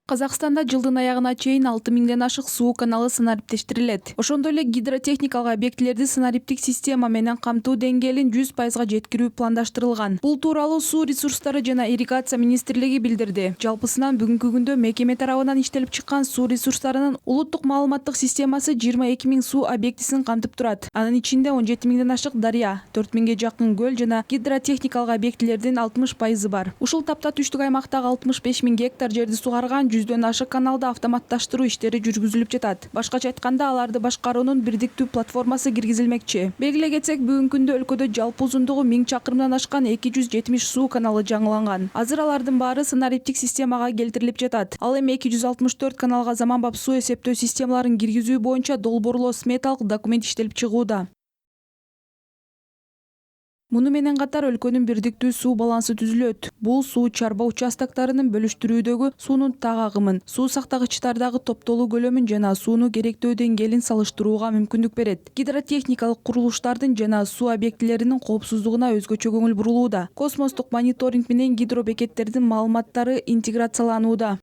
Казакстанда жылдын аягына чейин 6000ден ашык суу каналы санариптештирилет. Ошондой эле гидротехникалык объектилерди санариптик система менен камтуу деңгээлин 100% жеткирүү пландаштырылган. Бул тууралуу Суу ресурстары жана ирригация министрлиги билдирди. Жалпысынан бүгүнкү күндө мекеме тарабынан иштелип чыккан суу ресурстарынын улуттук маалыматтык системасы 22 000 суу объектисин камтып турат. Анын ичинде 17 000ден ашык дарыя, 4 000ге жакын көл жана гидротехникалык объектилердин 60% бар. Ушул тапта түштүк аймактагы 65 000 гектар жерди сугарган 100дөн ашык каналды автоматташтыруу иштери жүргүзүлүп жатат. Башкача айтканда, аларды башкаруунун бирдиктүү платформасы киргизилмекчи. Белгилей кетсек, бүгүнкү күндө өлкөдө жалпы узундугу 1000 чакырымдан ашкан 270 суу каналы жаңыланган. Азыр алардын баары санариптик системага келтирилип жатат. Ал эми 264 каналга заманбап суу эсептөө системаларын киргизүү боюнча долбоорлоо сметалык документ иштелип чыгууда. Муну менен катар өлкөнүн бирдиктүү суу балансы түзүлөт. Бул суу чарба участоктарынын бөлүштүрүүдөгү суунун так агымын, суу сактагычтардагы топтолуу көлөмүн жана сууну керектөө деңгээлин салыштырууга мүмкүндүк берет. Гидротехникалык курулуштардын жана суу объектилеринин коопсуздугуна өзгөчө көңүл бурулууда. Космостук мониторинг менен гидробекеттердин маалыматтары интеграцияланууда.